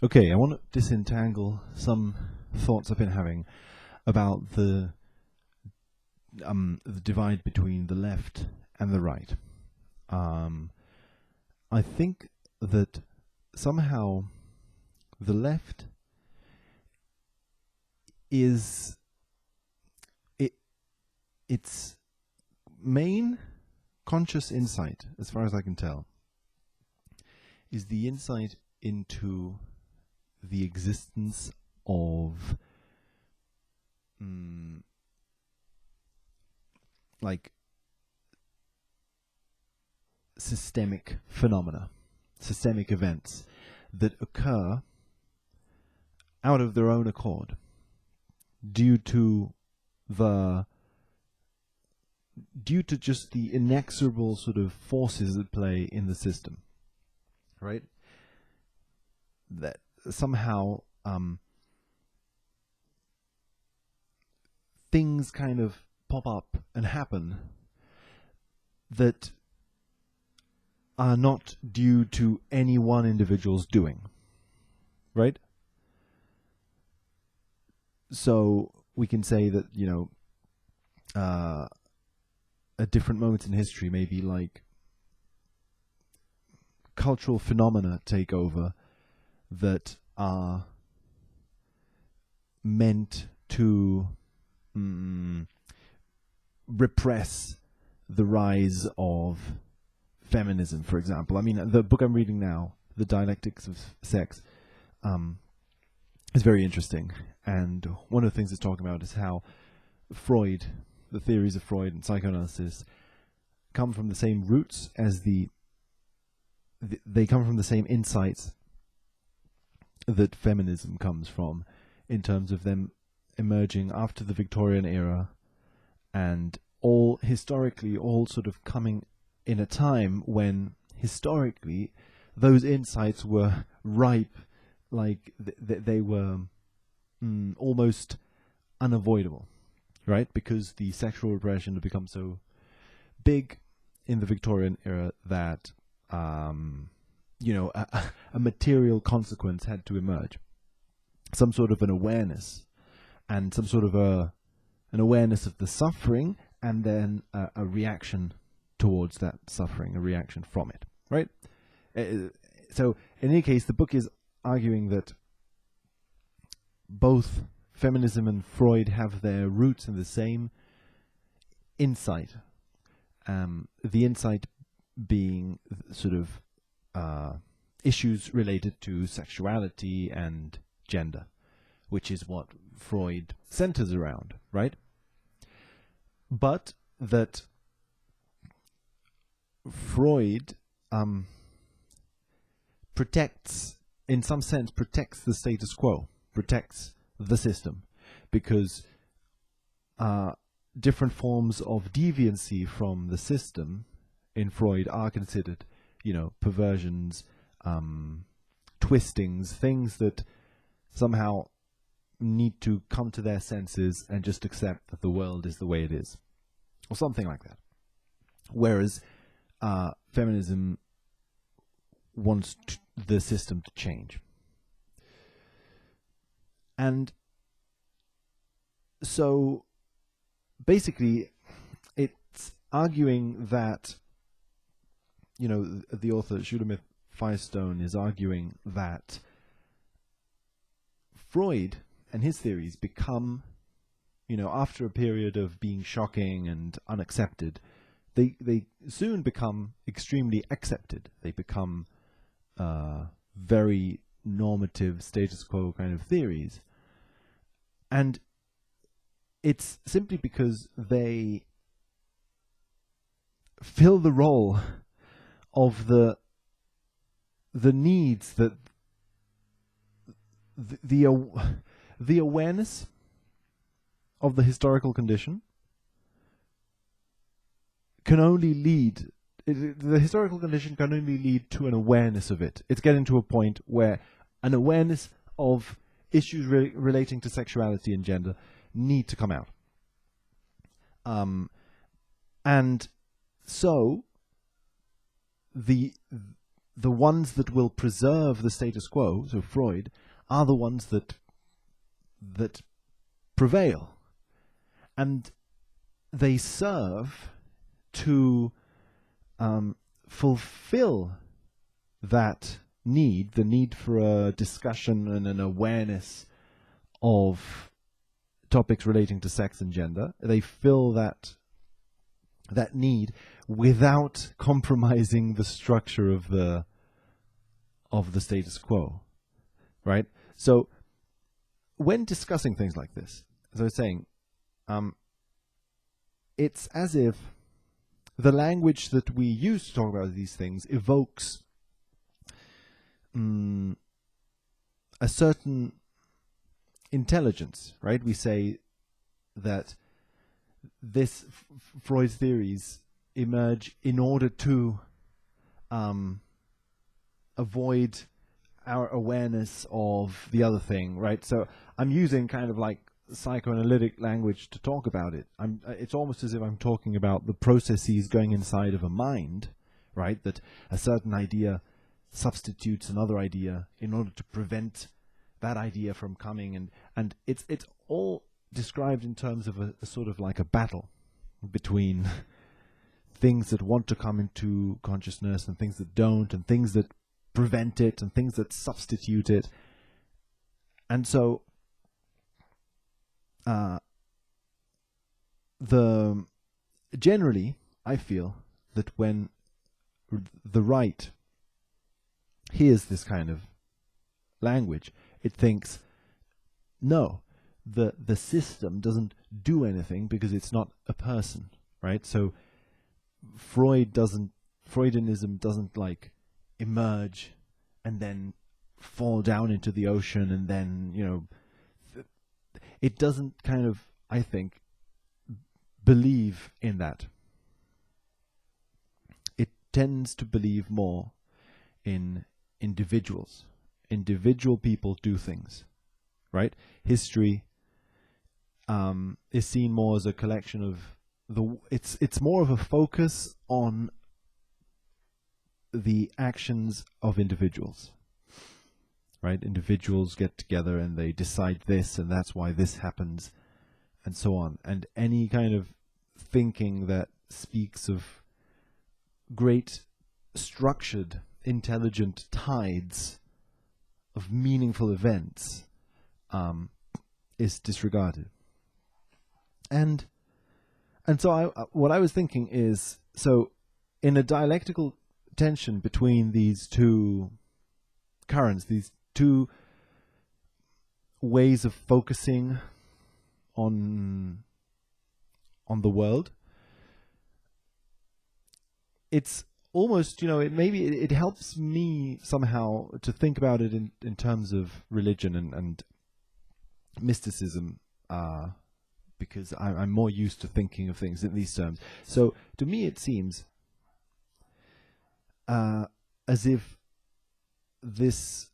Okay, I want to disentangle some thoughts I've been having about the divide between the left and the right. Um, I think that somehow the left is it its main conscious insight, as far as I can tell, is the insight into the existence of mm, like systemic phenomena, systemic events that occur out of their own accord due to the due to just the inexorable sort of forces at play in the system, right? That somehow things kind of pop up and happen that are not due to any one individual's doing, right? So we can say that, at different moments in history, maybe like cultural phenomena take over that are meant to repress the rise of feminism, for example. I mean, the book I'm reading now, The Dialectics of Sex, is very interesting. And one of the things it's talking about is how Freud, the theories of Freud and psychoanalysis, come from the same roots as they come from the same insights that feminism comes from, in terms of them emerging after the Victorian era, and all historically all sort of coming in a time when historically those insights were ripe, like they were almost unavoidable, right? Because the sexual repression had become so big in the Victorian era that a material consequence had to emerge, some sort of an awareness, and some sort of an awareness of the suffering, and then a reaction towards that suffering, a reaction from it, right? So in any case, the book is arguing that both feminism and Freud have their roots in the same insight. The insight being sort of issues related to sexuality and gender, which is what Freud centers around, right? But that Freud protects, in some sense, protects the status quo, protects the system, because different forms of deviancy from the system in Freud are considered, perversions, twistings, things that somehow need to come to their senses and just accept that the world is the way it is, or something like that. Whereas feminism wants the system to change. And so basically it's arguing that, the author Shulamith Firestone is arguing that Freud and his theories become, after a period of being shocking and unaccepted, they soon become extremely accepted. They become very normative, status quo kind of theories. And it's simply because they fill the role of the needs that the awareness of the historical condition can only lead, the historical condition can only lead to an awareness of it. It's getting to a point where an awareness of issues relating to sexuality and gender need to come out. And so the the ones that will preserve the status quo, so Freud, are the ones that prevail, and they serve to fulfill that need, the need for a discussion and an awareness of topics relating to sex and gender. They fill that need without compromising the structure of the status quo, right? So when discussing things like this, as I was saying, it's as if the language that we use to talk about these things evokes a certain intelligence, right? We say that this Freud's theories emerge in order to avoid our awareness of the other thing, right? So I'm using kind of like psychoanalytic language to talk about it. It's almost as if I'm talking about the processes going inside of a mind, right? That a certain idea substitutes another idea in order to prevent that idea from coming, and it's all described in terms of a sort of like a battle between things that want to come into consciousness and things that don't, and things that prevent it and things that substitute it. And so generally I feel that when the right hears this kind of language, it thinks, no, the system doesn't do anything because it's not a person, right? So Freudianism doesn't like emerge and then fall down into the ocean, and then, you know, it doesn't kind of, I think, believe in that. It tends to believe more in individuals. Individual people do things, right? History is seen more as a collection of it's more of a focus on the actions of individuals, right? Individuals get together and they decide this, and that's why this happens, and so on. And any kind of thinking that speaks of great structured, intelligent tides of meaningful events is disregarded. And so what I was thinking is, so in a dialectical tension between these two currents, these two ways of focusing on the world, it's almost, you know, it helps me somehow to think about it in terms of religion and mysticism, because I'm more used to thinking of things in these terms. So to me it seems as if this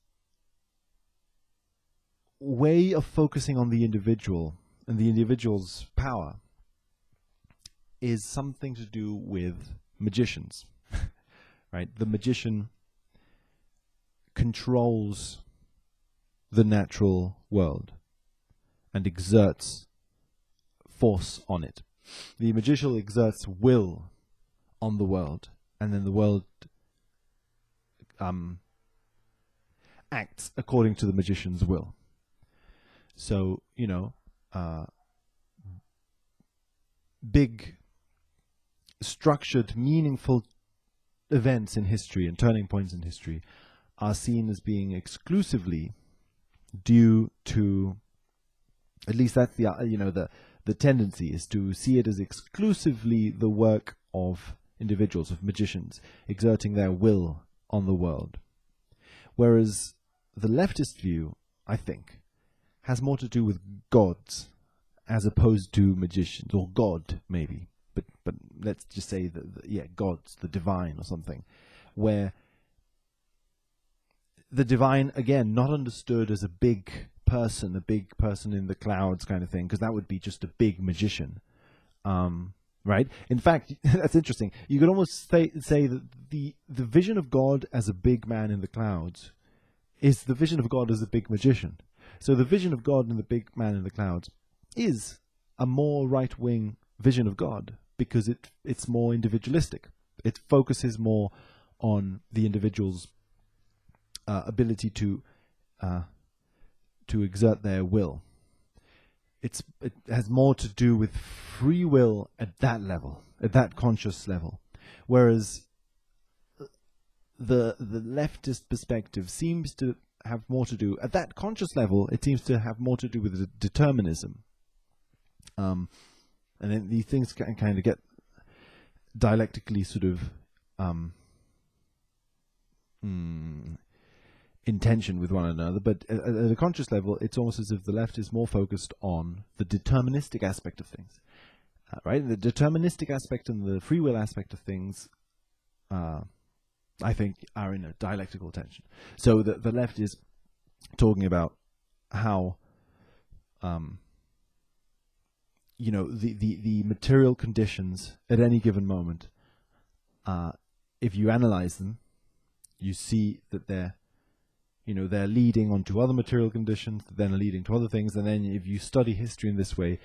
way of focusing on the individual and the individual's power is something to do with magicians. Right? The magician controls the natural world and exerts force on it. The magician exerts will on the world, and then the world acts according to the magician's will. So, you know, big, structured, meaningful events in history and turning points in history are seen as being exclusively due to, at least that's the, you know, the tendency is to see it as exclusively the work of individuals, of magicians, exerting their will on the world. Whereas the leftist view, I think, has more to do with gods as opposed to magicians, or God maybe, but let's just say that gods, the divine or something, where the divine, again, not understood as a big person in the clouds kind of thing, because that would be just a big magician, right? In fact, that's interesting. You could almost say that the vision of God as a big man in the clouds is the vision of God as a big magician. So the vision of God in the big man in the clouds is a more right-wing vision of God because it's more individualistic. It focuses more on the individual's ability to exert their will. It has more to do with free will at that level, at that conscious level, whereas the leftist perspective seems to have more to do at that conscious level. It seems to have more to do with determinism, and then these things can kind of get dialectically sort of in tension with one another, but at a conscious level, it's almost as if the left is more focused on the deterministic aspect of things, right? The deterministic aspect and the free will aspect of things, I think, are in a dialectical tension. So the left is talking about how, the material conditions at any given moment, if you analyze them, you see that they're leading onto other material conditions, then leading to other things, and then if you study history in this way,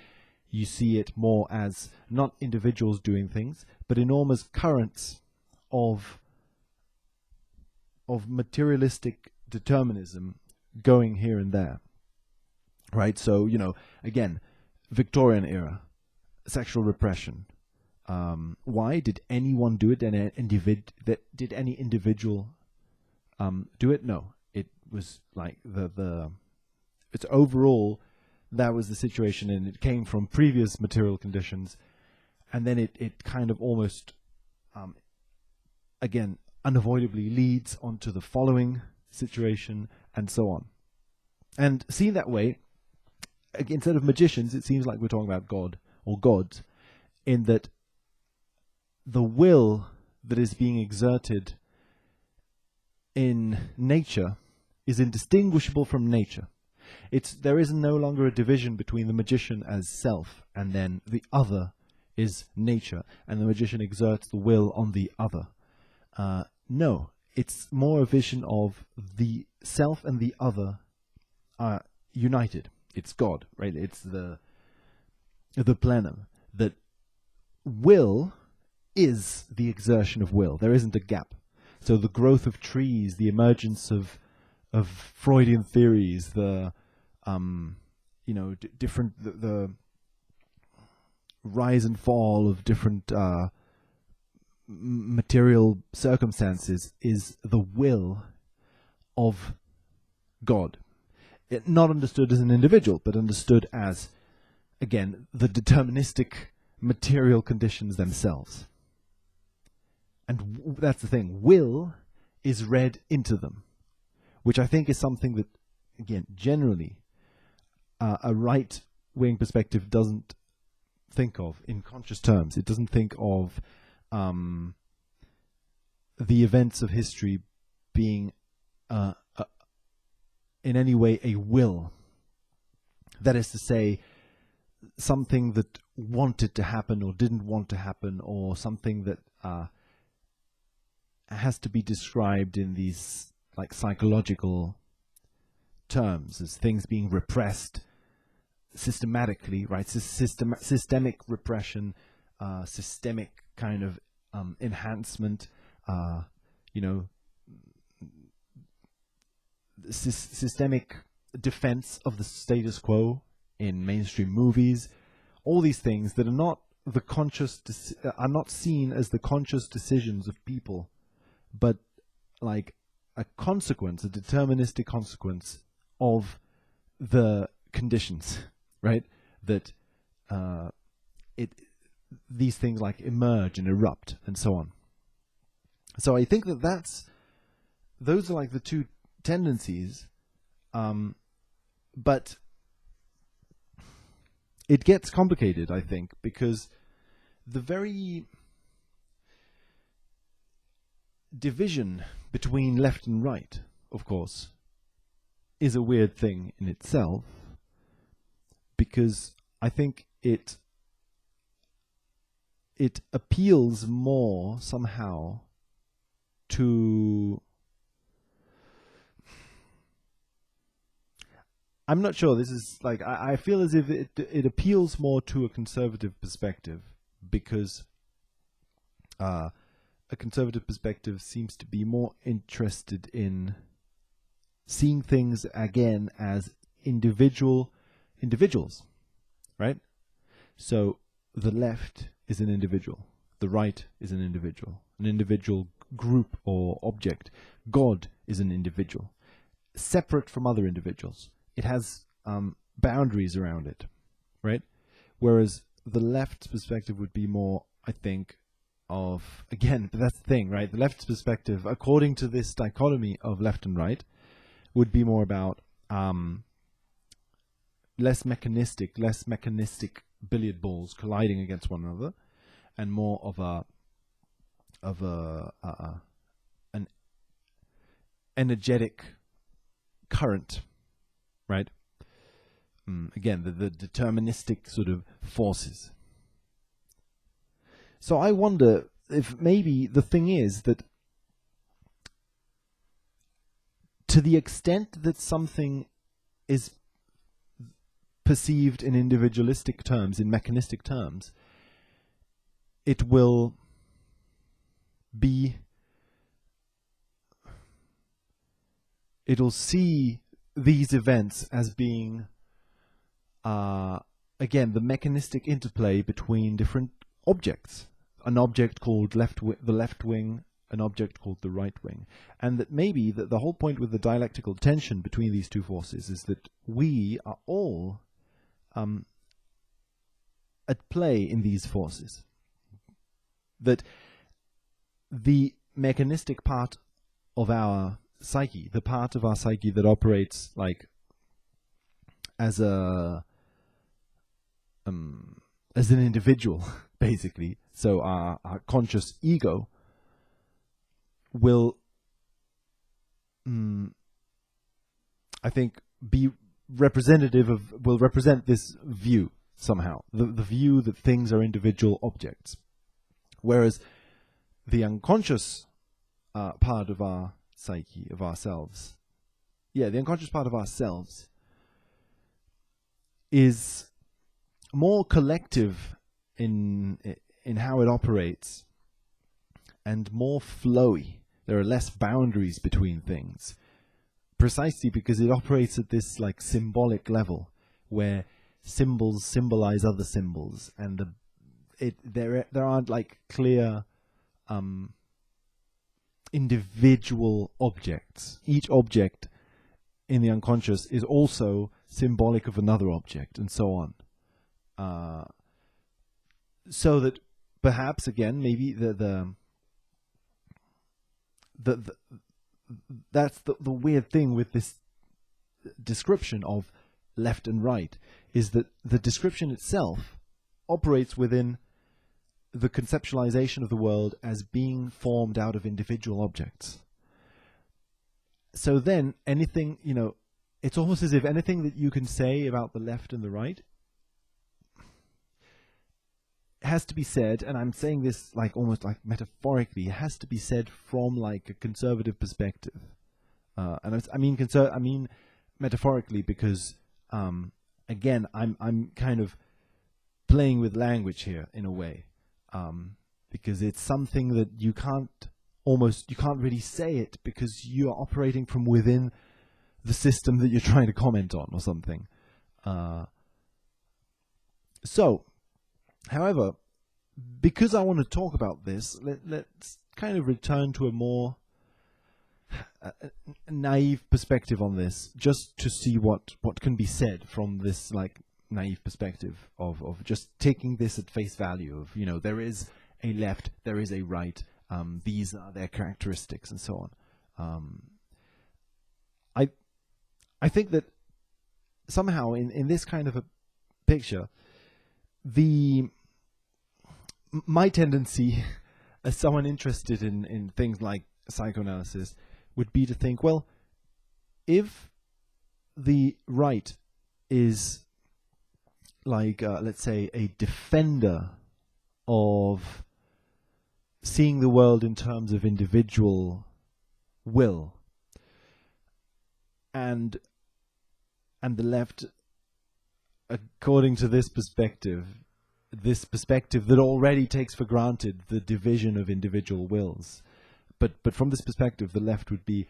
you see it more as not individuals doing things, but enormous currents of materialistic determinism going here and there, right? So, again, Victorian era, sexual repression. Why did anyone do it? Did any individual do it? No. It was like it's overall, that was the situation, and it came from previous material conditions, and then it kind of almost, again, unavoidably leads onto the following situation, and so on. And seen that way, instead of magicians, it seems like we're talking about God or gods, in that the will that is being exerted in nature is indistinguishable from nature. There is no longer a division between the magician as self and then the other is nature, and the magician exerts the will on the other. No, it's more a vision of the self and the other are united. It's God, right? It's the plenum. That will is the exertion of will. There isn't a gap. So the growth of trees, the emergence of Freudian theories, the the rise and fall of different material circumstances is the will of God. Not understood as an individual, but understood as, again, the deterministic material conditions themselves. And that's the thing. Will is read into them, which I think is something that, again, generally a right-wing perspective doesn't think of in conscious terms. It doesn't think of the events of history being in any way a will. That is to say, something that wanted to happen or didn't want to happen, or something that has to be described in these like psychological terms as things being repressed systematically, right? Systemic repression, systemic kind of enhancement, systemic defense of the status quo in mainstream movies. All these things that are not the conscious, are not seen as the conscious decisions of people, but like a consequence, a deterministic consequence of the conditions, right? That these things like emerge and erupt and so on. So I think that those are like the two tendencies, but it gets complicated, I think, because the very division between left and right, of course, is a weird thing in itself, because I think it it appeals more somehow to... I'm not sure. This is like, I feel as if it appeals more to a conservative perspective, because a conservative perspective seems to be more interested in seeing things again as individuals, right? So the left is an individual, the right is an individual group or object. God is an individual, separate from other individuals. It has boundaries around it, right? Whereas the left's perspective would be more, I think, of, again, but that's the thing, right? The left's perspective, according to this dichotomy of left and right, would be more about less mechanistic billiard balls colliding against one another, and more of an energetic current, right? Again, the deterministic sort of forces. So I wonder if maybe the thing is that, to the extent that something is perceived in individualistic terms, in mechanistic terms, it will be... it'll see these events as being, again, the mechanistic interplay between different objects. An object called the left wing, an object called the right wing. And that maybe the whole point with the dialectical tension between these two forces is that we are all at play in these forces. That the mechanistic part of our psyche, the part of our psyche that operates like as an individual, basically. So our conscious ego will, I think, be representative of, will represent this view somehow, the view that things are individual objects. Whereas the unconscious part of our psyche, of ourselves, the unconscious part of ourselves is more collective in how it operates, and more flowy. There are less boundaries between things, precisely because it operates at this like symbolic level, where symbols symbolize other symbols, and there aren't like clear individual objects. Each object in the unconscious is also symbolic of another object, and so on. So that perhaps, again, maybe that's the weird thing with this description of left and right, is that the description itself operates within the conceptualization of the world as being formed out of individual objects. So then anything, it's almost as if anything that you can say about the left and the right has to be said, and I'm saying this like almost like metaphorically, it has to be said from like a conservative perspective. And I mean metaphorically, because again, I'm kind of playing with language here in a way, because it's something that you can't really say it, because you are operating from within the system that you're trying to comment on or something. So, however, because I want to talk about this, let's kind of return to a more naive perspective on this, just to see what can be said from this like naive perspective of just taking this at face value of, there is a left, there is a right, these are their characteristics, and so on. I think that somehow in this kind of a picture, my tendency as someone interested in things like psychoanalysis would be to think, well, if the right is like, let's say, a defender of seeing the world in terms of individual will, and the left, according to this perspective that already takes for granted the division of individual wills, but from this perspective, the left would be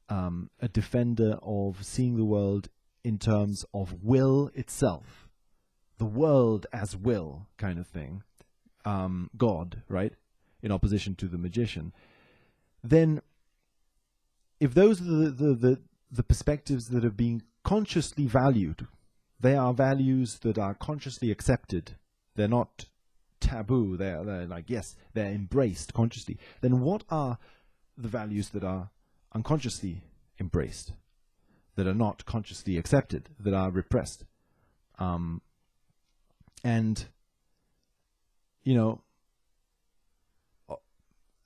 a defender of seeing the world in terms of will itself, the world as will kind of thing, God, right, in opposition to the magician. Then, if those are the perspectives that are being consciously valued, they are values that are consciously accepted. They're not taboo. They're like, yes, they're embraced consciously. Then what are the values that are unconsciously embraced, that are not consciously accepted, that are repressed? And, you know,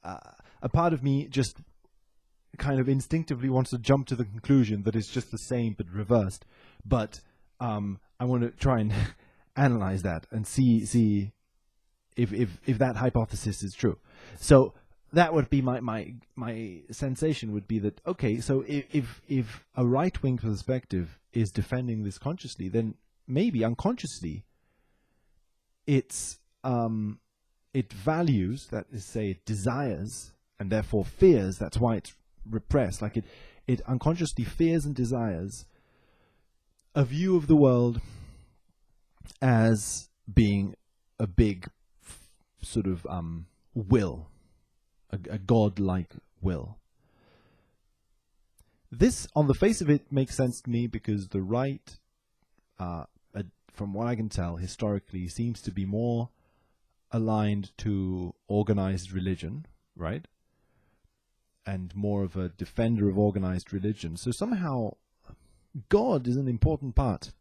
a part of me just kind of instinctively wants to jump to the conclusion that it's just the same but reversed. But I want to try and analyze that and see if that hypothesis is true. So that would be my sensation would be that, okay, so if a right-wing perspective is defending this consciously, then maybe unconsciously it values, that is, say, it desires and therefore fears, that's why it's repressed, like it unconsciously fears and desires a view of the world as being a big sort of will, a God-like will. This, on the face of it, makes sense to me because the right, from what I can tell, historically, seems to be more aligned to organized religion, right? And more of a defender of organized religion. So somehow God is an important part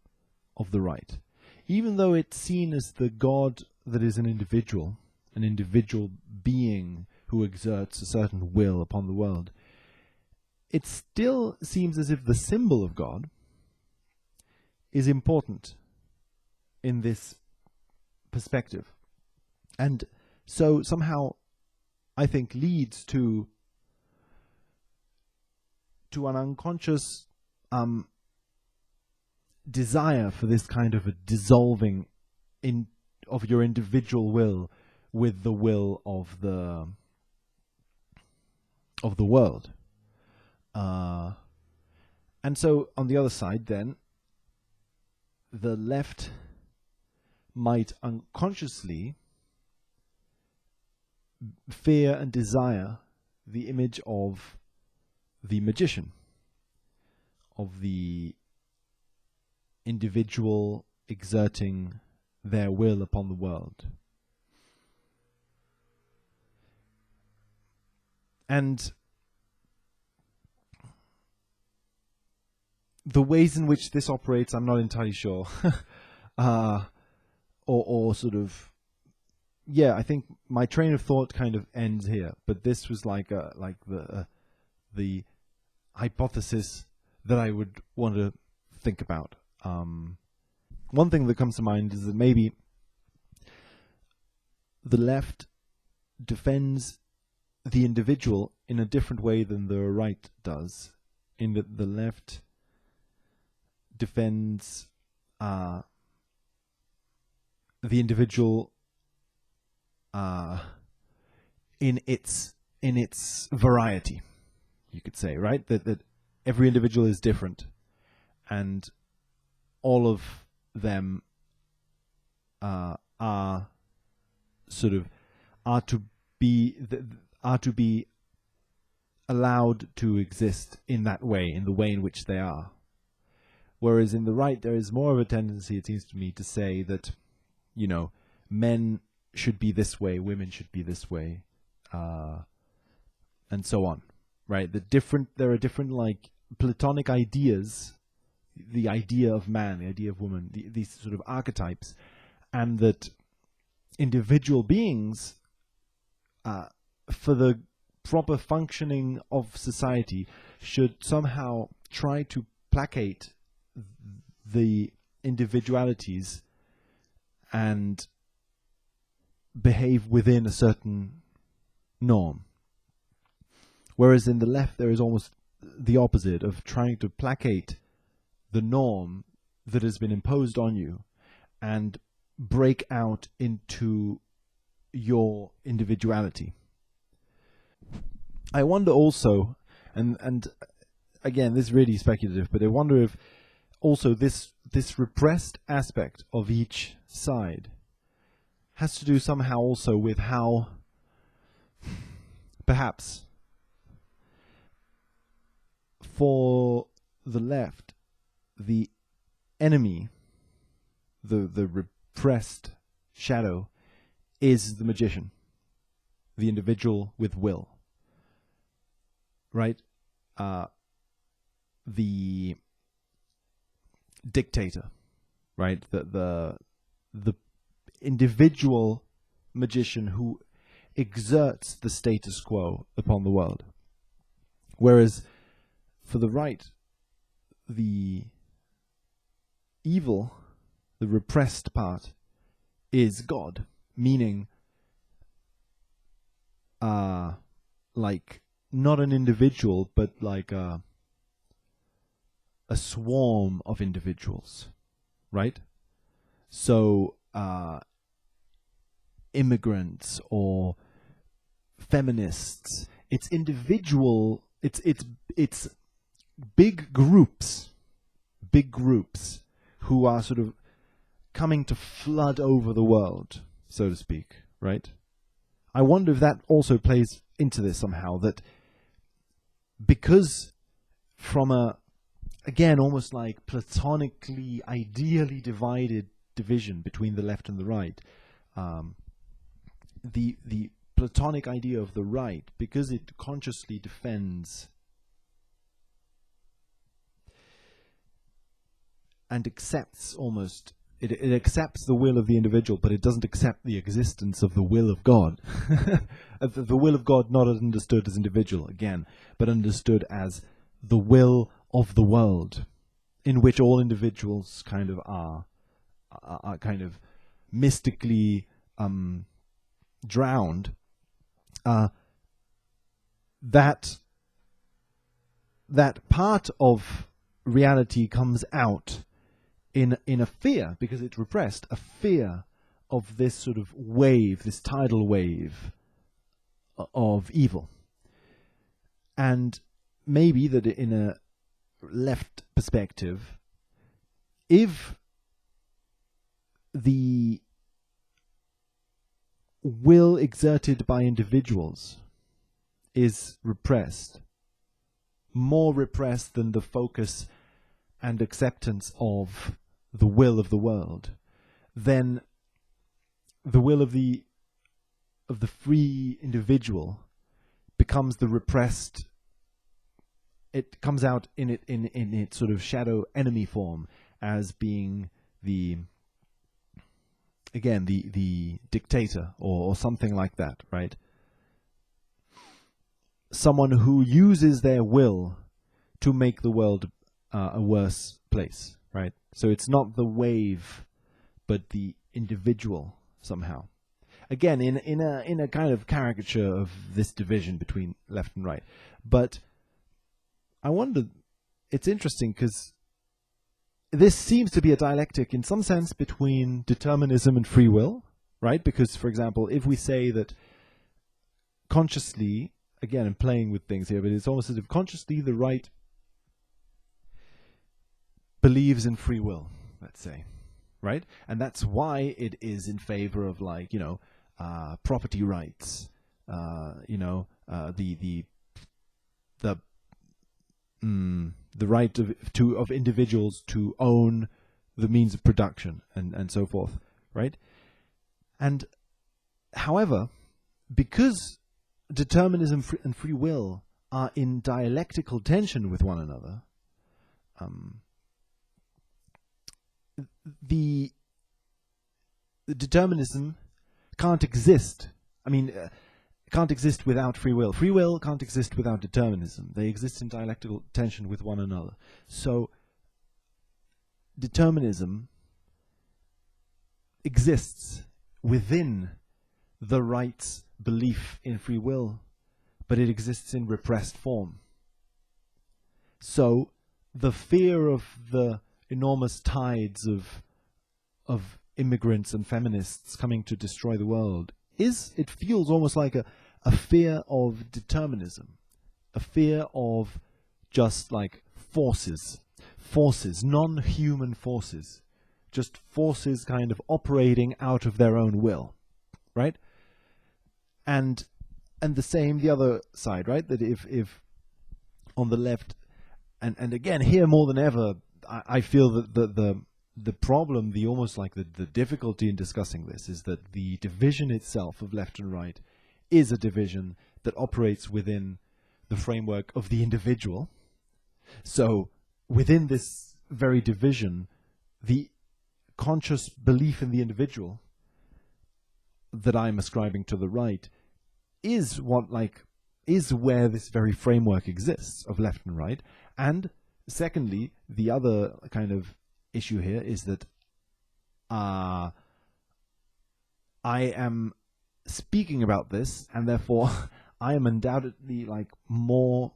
of the right. Even though it's seen as the God that is an individual being who exerts a certain will upon the world, it still seems as if the symbol of God is important in this perspective. And so somehow, I think, leads to an unconscious desire for this kind of a dissolving of your individual will with the will of the world. And so on the other side, then, the left might unconsciously fear and desire the image of the magician, of the individual exerting their will upon the world. And the ways in which this operates, I'm not entirely sure. Or sort of, yeah, I think my train of thought kind of ends here. But this was like the hypothesis that I would want to think about. One thing that comes to mind is that maybe the left defends the individual in a different way than the right does, in that the left defends the individual in its variety, you could say, right? That every individual is different, and all of them are to be allowed to exist in that way, in the way in which they are. Whereas in the right, there is more of a tendency, it seems to me, to say that, you know, men should be this way, women should be this way, and so on, right? There are different, like, Platonic ideas, the idea of man, the idea of woman, these sort of archetypes, and that individual beings, for the proper functioning of society, should somehow try to placate the individualities and behave within a certain norm. Whereas in the left, there is almost the opposite of trying to placate the norm that has been imposed on you and break out into your individuality. I wonder also, and again, this is really speculative, but I wonder if also this repressed aspect of each side has to do somehow also with how perhaps for the left, the enemy, the repressed shadow, is the magician, the individual with will, right? The dictator, right? The individual magician who exerts the status quo upon the world. Whereas for the right, the evil, the repressed part, is God, meaning like not an individual, but like a swarm of individuals, right? So immigrants or feminists, it's individual, it's big groups who are sort of coming to flood over the world, so to speak, right? I wonder if that also plays into this somehow, that because from a, again, almost like platonically, ideally divided division between the left and the right, the Platonic idea of the right, because it consciously defends and accepts almost, it accepts the will of the individual, but it doesn't accept the existence of the will of God. The will of God not understood as individual, again, but understood as the will of the world, in which all individuals kind of are kind of mystically drowned. That part of reality comes out in a fear, because it's repressed, a fear of this sort of wave, this tidal wave of evil. And maybe that in a left perspective, if the will exerted by individuals is repressed, more repressed than the focus and acceptance of the will of the world, then the will of the free individual becomes the repressed. It comes out in its sort of shadow enemy form as being the dictator or something like that, right? Someone who uses their will to make the world a worse place, right? So it's not the wave, but the individual somehow. Again, in a kind of caricature of this division between left and right. But I wonder, it's interesting because this seems to be a dialectic in some sense between determinism and free will, right? Because, for example, if we say that consciously, again, I'm playing with things here, but it's almost as if consciously the right believes in free will, let's say, right? And that's why it is in favor of, like, property rights, the right of individuals to own the means of production and so forth, right? And however, because determinism and free will are in dialectical tension with one another, the determinism can't exist. I mean, can't exist without free will. Free will can't exist without determinism. They exist in dialectical tension with one another. So determinism exists within the right's belief in free will, but it exists in repressed form. So the fear of the enormous tides of immigrants and feminists coming to destroy the world it feels almost like a fear of determinism, a fear of just like forces, non-human forces, just forces kind of operating out of their own will, right? And the same, the other side, right? That if on the left, and again, here more than ever, I feel that the problem, almost like the difficulty in discussing this is that the division itself of left and right is a division that operates within the framework of the individual. So within this very division, the conscious belief in the individual that I'm ascribing to the right is where this very framework exists of left and right. And secondly, the other kind of issue here is that I am speaking about this, and therefore I am undoubtedly like more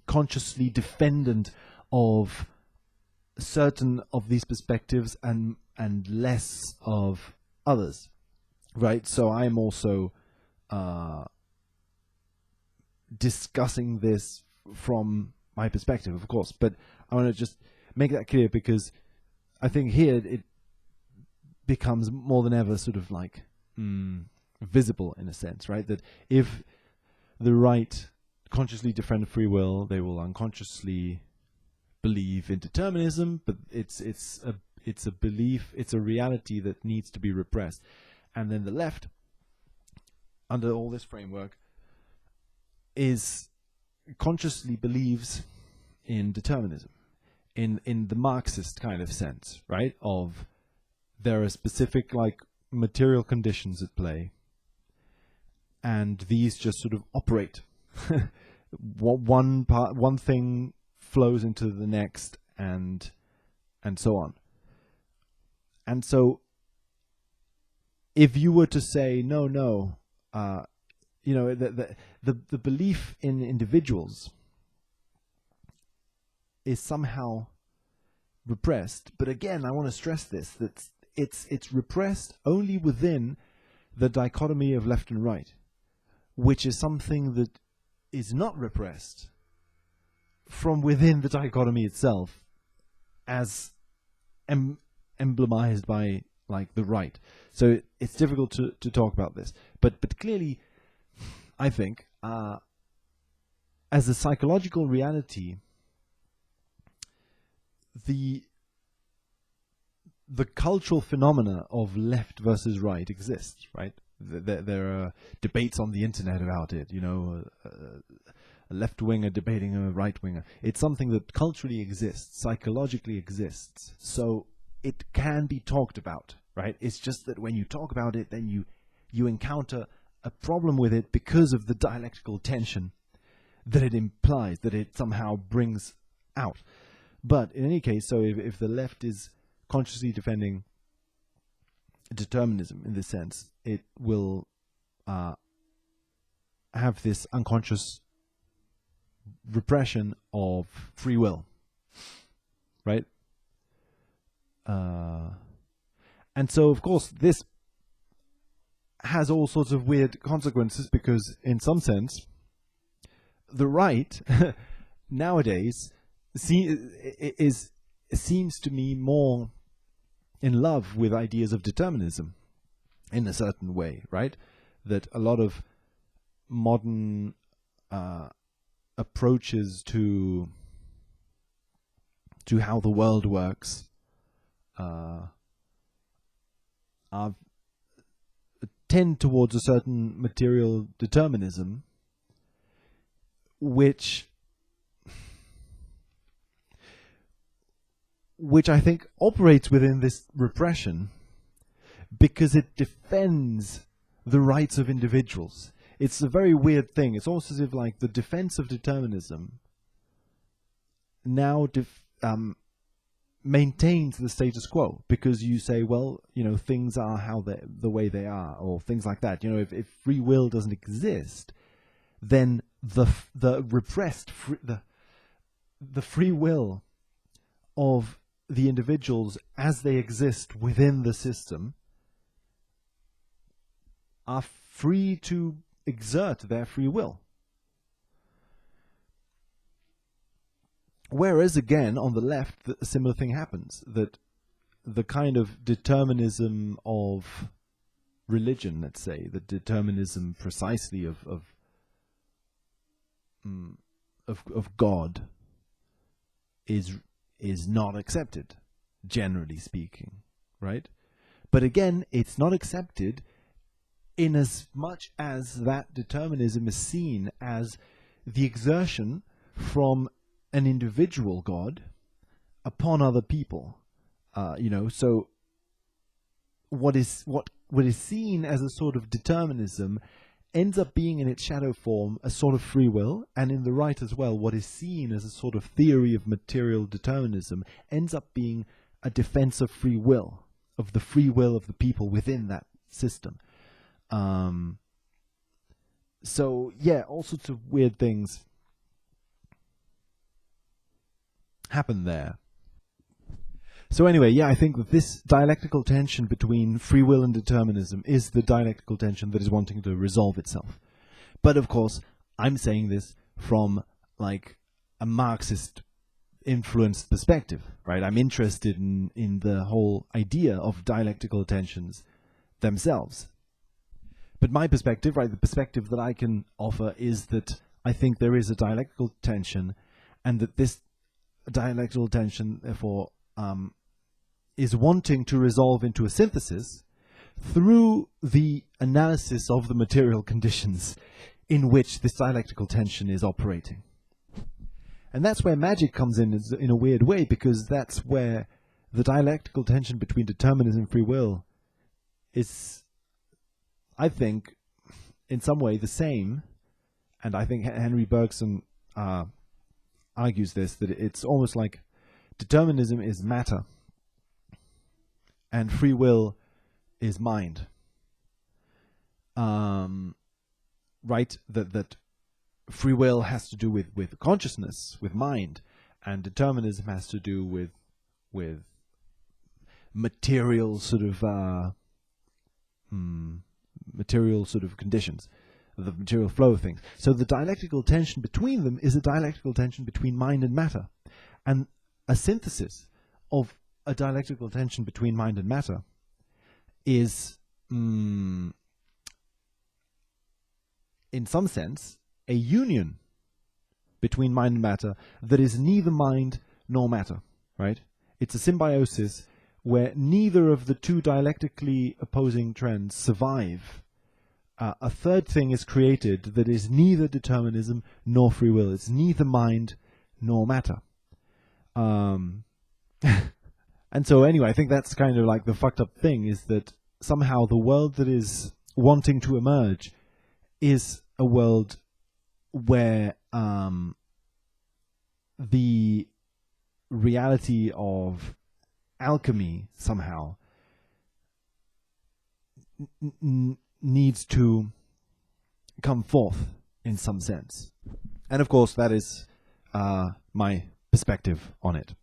consciously defendant of certain of these perspectives and less of others, right? So I'm also discussing this from my perspective, of course, but I want to just make that clear, because I think here it becomes more than ever sort of like visible in a sense, right? That if the right consciously defend free will, they will unconsciously believe in determinism, but it's a belief, it's a reality that needs to be repressed. And then the left, under all this framework, consciously believes in determinism, in the Marxist kind of sense, right? Of there are specific like material conditions at play, and these just sort of operate. One thing flows into the next, and so on. And so, if you were to say no, you know, the belief in individuals is somehow repressed. But again, I want to stress this, that it's repressed only within the dichotomy of left and right, which is something that is not repressed from within the dichotomy itself, as emblemized by like the right. So it's difficult to talk about this, but clearly, I think, as a psychological reality, the cultural phenomena of left versus right exists, right? There are debates on the internet about it, you know, a left-winger debating a right-winger. It's something that culturally exists, psychologically exists, so it can be talked about, right? It's just that when you talk about it, then you encounter a problem with it because of the dialectical tension that it implies, that it somehow brings out. But in any case, so if the left is consciously defending determinism in this sense, it will have this unconscious repression of free will, right? And so, of course, this has all sorts of weird consequences, because in some sense, the right nowadays seems to me more in love with ideas of determinism in a certain way, right? That a lot of modern approaches to how the world works tend towards a certain material determinism, which I think operates within this repression because it defends the rights of individuals. It's a very weird thing. It's almost as if like the defense of determinism now maintains the status quo, because you say, well, things are how the way they are, or things like that. If free will doesn't exist, then the repressed the free will of the individuals as they exist within the system are free to exert their free will. Whereas, again, on the left, a similar thing happens, that the kind of determinism of religion, let's say, the determinism precisely of God is not accepted, generally speaking, right? But again, it's not accepted in as much as that determinism is seen as the exertion from an individual God upon other people. So what is seen as a sort of determinism ends up being in its shadow form a sort of free will, and in the right as well, what is seen as a sort of theory of material determinism ends up being a defense of free will, of the free will of the people within that system. So yeah, all sorts of weird things happen there. So anyway, yeah, I think that this dialectical tension between free will and determinism is the dialectical tension that is wanting to resolve itself. But of course, I'm saying this from like a Marxist influenced perspective, right? I'm interested in the whole idea of dialectical tensions themselves. But my perspective, right, the perspective that I can offer is that I think there is a dialectical tension, and that this dialectical tension, therefore, is wanting to resolve into a synthesis through the analysis of the material conditions in which this dialectical tension is operating. And that's where magic comes in a weird way, because that's where the dialectical tension between determinism and free will is, I think, in some way the same. And I think Henry Bergson argues this, that it's almost like determinism is matter and free will is mind. Right? That free will has to do with consciousness, with mind, and determinism has to do with material sort of conditions, the material flow of things. So the dialectical tension between them is a dialectical tension between mind and matter, and a synthesis of a dialectical tension between mind and matter is, in some sense, a union between mind and matter that is neither mind nor matter, right? It's a symbiosis where neither of the two dialectically opposing trends survive. A third thing is created that is neither determinism nor free will. It's neither mind nor matter. And so anyway, I think that's kind of like the fucked up thing, is that somehow the world that is wanting to emerge is a world where the reality of alchemy somehow needs to come forth in some sense. And of course, that is my perspective on it.